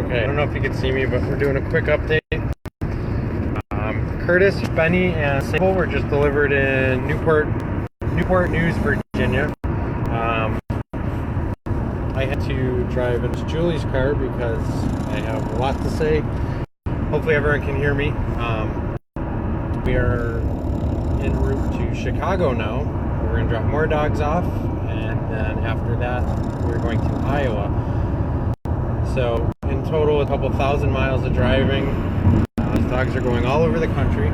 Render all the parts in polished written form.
Okay, I don't know if you can see me, but we're doing a quick update. Curtis, Benny, and Sable were just delivered in Newport News, Virginia. I had to drive into Julie's car because I have a lot to say. Hopefully everyone can hear me. We are en route to Chicago now. We're going to drop more dogs off, and then after that we're going to Iowa. So in total, a couple thousand miles of driving. These dogs are going all over the country.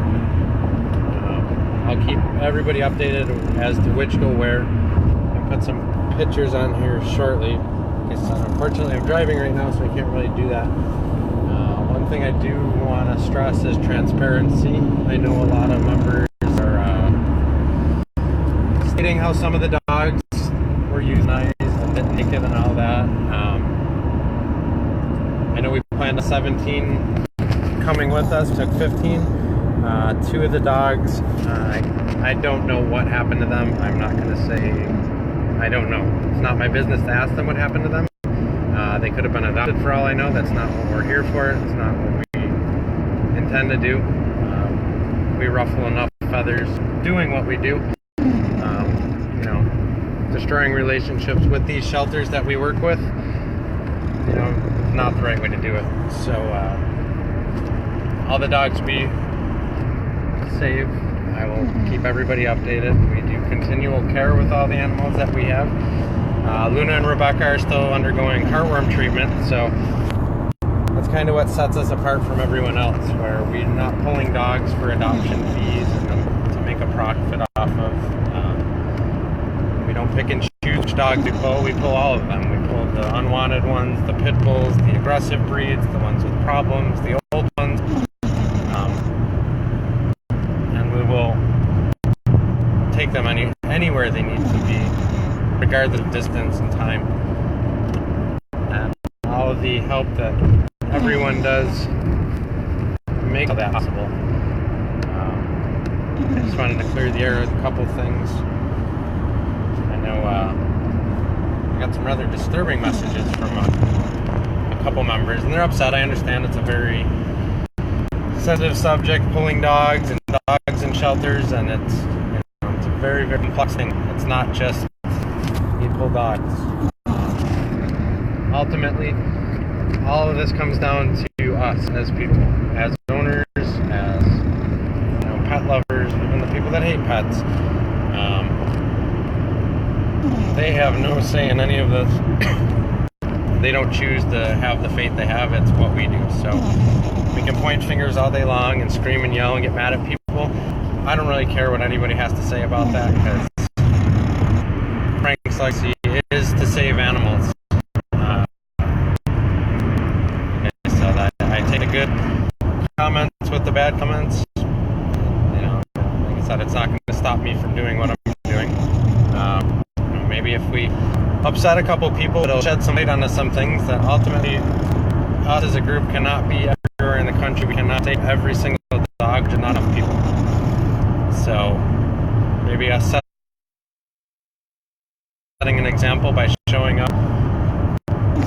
I'll keep everybody updated as to which go where, and put some pictures on here shortly. Unfortunately, I'm driving right now, so I can't really do that. One thing I do want to stress is transparency. I know a lot of members are stating how some of the dogs were euthanized and bit naked and all that. I know we planned 17 coming with us. We took 15. Two of the dogs, I don't know what happened to them. I'm not going to say, I don't know. It's not my business to ask them what happened to them. They could have been adopted for all I know. That's not what we're here for. It's not what we intend to do. We ruffle enough feathers doing what we do. Destroying relationships with these shelters that we work with, not the right way to do it. So, all the dogs we save, I will keep everybody updated. We do continual care with all the animals that we have. Luna and Rebecca are still undergoing heartworm treatment, so that's kind of what sets us apart from everyone else, where we're not pulling dogs for adoption fees and to make a profit off of. We don't pick and choose which dogs we pull. We pull all of them. We pull the unwanted ones, the pit bulls, the aggressive breeds, the ones with problems, the old ones. Take them anywhere they need to be, regardless of distance and time. And all of the help that everyone does make that possible. I just wanted to clear the air with a couple things. I know I got some rather disturbing messages from a couple members, and they're upset. I understand it's a very sensitive subject, pulling dogs and dogs in shelters, and it's a very, very complex thing. It's not just you pull dogs. Ultimately, all of this comes down to us as people, as owners, as pet lovers, even the people that hate pets. They have no say in any of this. They don't choose to have the fate they have. It's what we do. So we can point fingers all day long and scream and yell and get mad at people. I don't really care what anybody has to say about that, because Frank's legacy is to save animals. So that I take the good comments with the bad comments. Like I said, it's not going to stop me from doing what I'm doing. Maybe if we upset a couple people, it'll shed some light onto some things that ultimately us as a group cannot be everywhere in the country. We cannot take every single dog to not enough people. So maybe us setting an example by showing up,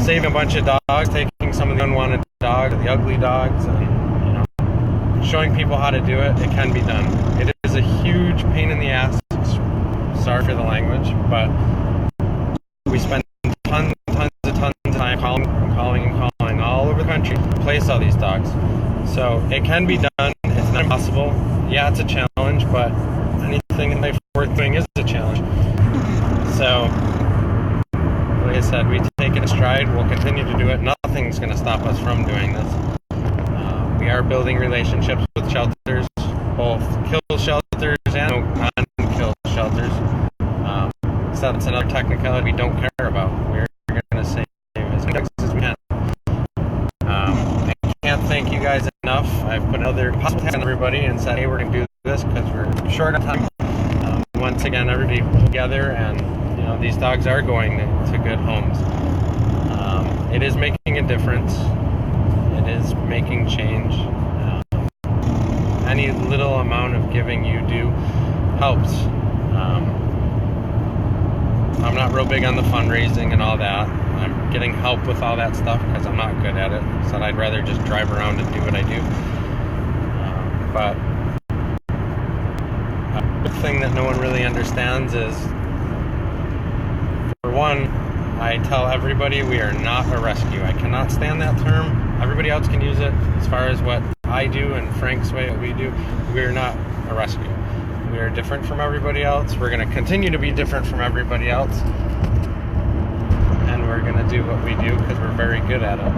saving a bunch of dogs, taking some of the unwanted dogs, the ugly dogs, and showing people how to do it. It can be done. It is a huge pain in the ass. Sorry for the language, but we spend tons of time calling all over the country to place all these dogs. So it can be done. It's not impossible. Yeah, it's a challenge, but anything in life worth doing is a challenge. So, like I said, we take it in stride. We'll continue to do it. Nothing's going to stop us from doing this. We are building relationships with shelters, both kill shelters and non-kill shelters. So that's another technicality we don't care about. We're going to save as many dogs as we can. I can't thank you guys enough. I've put another possible task on everybody and said, hey, we're going to do this because we're short on time. Once again, everybody pulled together, and these dogs are going to good homes. It is making a difference. It is making change. Any little amount of giving you do helps. I'm not real big on the fundraising and all that. I'm getting help with all that stuff because I'm not good at it. So I'd rather just drive around and do what I do. But the thing that no one really understands is, for one, I tell everybody we are not a rescue. I cannot stand that term. Everybody else can use it. As far as what I do and Frank's way, what we do, we are not a rescue. We are different from everybody else. We're going to continue to be different from everybody else. And we're going to do what we do because we're very good at it.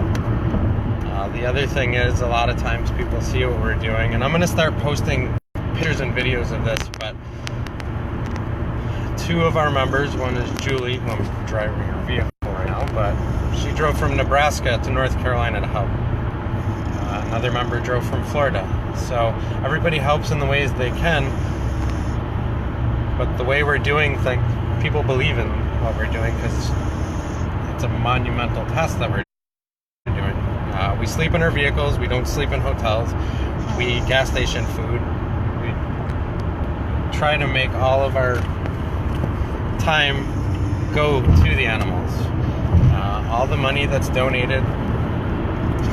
The other thing is, a lot of times people see what we're doing, and I'm going to start posting pictures and videos of this, but two of our members, one is Julie, who I'm driving her vehicle right now, but she drove from Nebraska to North Carolina to help. Another member drove from Florida. So everybody helps in the ways they can, but the way we're doing things, people believe in what we're doing because it's a monumental task that we're doing. We sleep in our vehicles. We don't sleep in hotels. We eat gas station food. We try to make all of our time go to the animals. All the money that's donated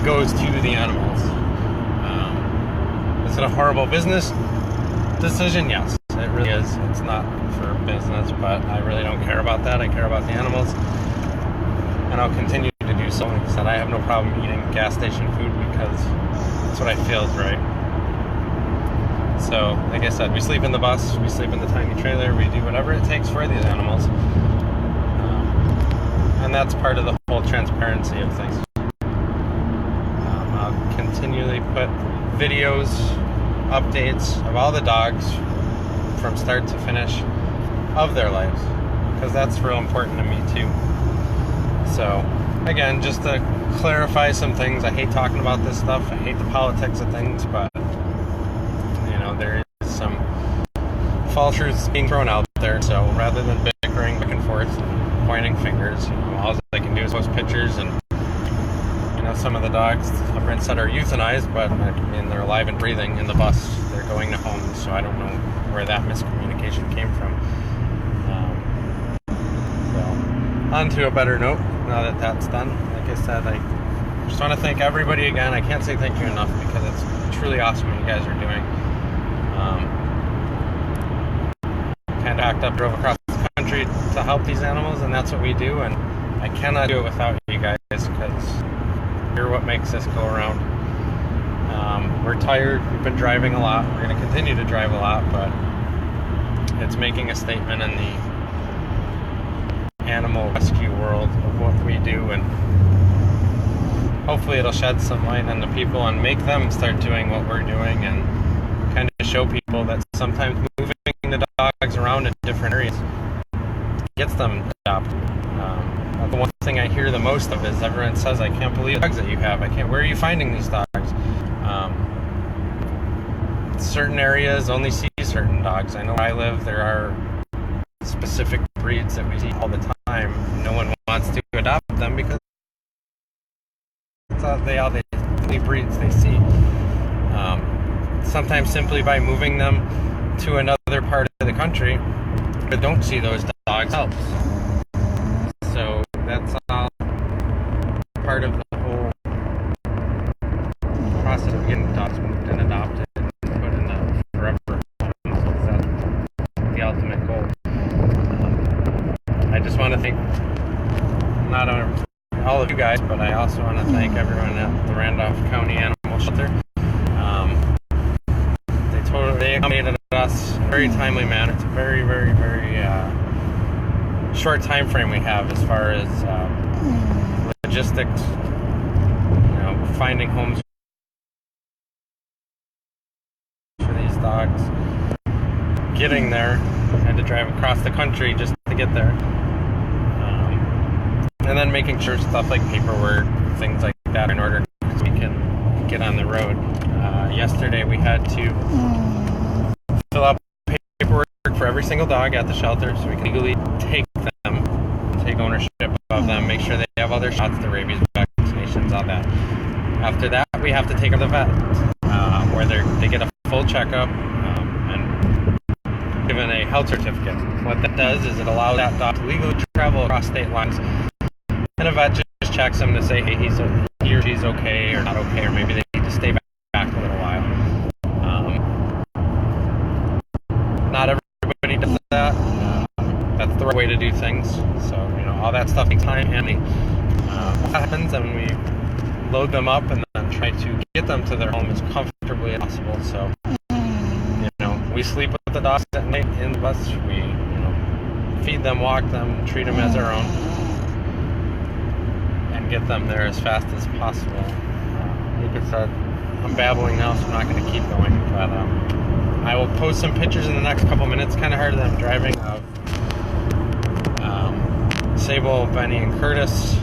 goes to the animals. Is it a horrible business decision? Yes, it really is. It's not for business, but I really don't care about that. I care about the animals, and I'll continue to do so. Like I said, I have no problem eating gas station food because that's what I feel is right. So, like I said, we sleep in the bus, we sleep in the tiny trailer, we do whatever it takes for these animals. And that's part of the whole transparency of things. I'll continually put videos, updates of all the dogs from start to finish of their lives, because that's real important to me too. So, again, just to clarify some things, I hate talking about this stuff, I hate the politics of things, but there is some false truths being thrown out there. So rather than bickering back and forth and pointing fingers, all I can do is post pictures. And some of the dogs, Brent said, are euthanized, but I mean, they're alive and breathing in the bus. They're going to homes, so I don't know where that miscommunication came from. So on to a better note, now that that's done. Like I said, I just want to thank everybody again. I can't say thank you enough because it's truly awesome what you guys are doing. Kind of packed up, drove across the country to help these animals, and that's what we do. And I cannot do it without you guys because you're what makes this go around. We're tired. We've been driving a lot. We're going to continue to drive a lot, but it's making a statement in the animal rescue world of what we do, and hopefully it'll shed some light on the people and make them start doing what we're doing, and kind of show people that sometimes moving the dogs around in different areas gets them adopted. The one thing I hear the most of is everyone says, I can't believe the dogs that you have. Where are you finding these dogs? Certain areas only see certain dogs. I know where I live, there are specific breeds that we see all the time. No one wants to adopt them because it's all the breeds they see. Sometimes simply by moving them to another part of the country, but don't see those dogs helps. So that's all part of the whole process of getting dogs moved and adopted and put in the forever home. That's the ultimate goal. I just want to thank not all of you guys, but I also want to thank everyone at the Randolph County Animal Shelter. They accommodated us in a very timely manner. It's a very, very, very short time frame we have as far as logistics, finding homes for these dogs, getting there. I had to drive across the country just to get there, and then making sure stuff like paperwork, things like that, in order so we can get on the road. Yesterday we had to fill out paperwork for every single dog at the shelter so we can legally take them, take ownership of them, make sure they have all their shots, the rabies vaccinations, all that. After that, we have to take them to the vet, where they get a full checkup and given a health certificate. What that does is it allows that dog to legally travel across state lines, and a vet just checks him to say, hey, he or she's okay or not okay, or maybe they need to stay back a little while. Not everybody does that. That's the right way to do things. So, all that stuff takes time, and what happens, and we load them up and then try to get them to their home as comfortably as possible. So, we sleep with the dogs at night in the bus. We, feed them, walk them, treat them as our own, and get them there as fast as possible. Like I said, I'm babbling now, so I'm not going to keep going, but I will post some pictures in the next couple minutes. Kind of harder than I'm driving, of Sable, Benny, and Curtis.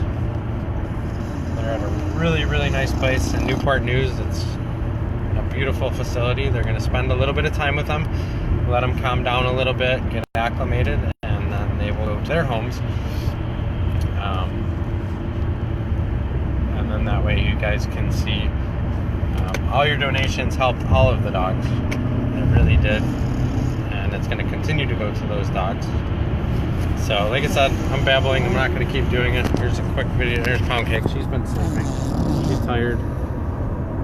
They're at a really, really nice place in Newport News. It's a beautiful facility. They're going to spend a little bit of time with them, let them calm down a little bit, get acclimated, and then they will go to their homes. And then that way you guys can see all your donations helped all of the dogs. It really did. And it's going to continue to go to those dogs. So, like I said, I'm babbling. I'm not going to keep doing it. Here's a quick video. There's Pound Cake. She's been sleeping. She's tired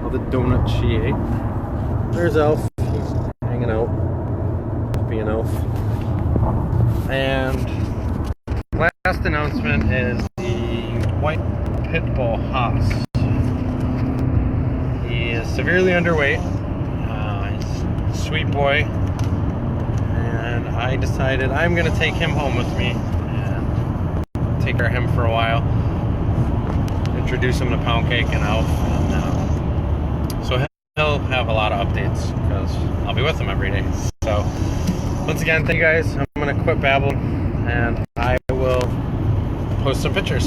of the donut she ate. There's Elf. He's hanging out, being Elf. And last announcement is the white pit bull Haas. He is severely underweight. He's a sweet boy. And I decided I'm going to take him home with me and take care of him for a while. Introduce him to Pound Cake and Elf. And, so he'll have a lot of updates because I'll be with him every day. So once again, thank you guys. I'm going to quit babbling and I will post some pictures.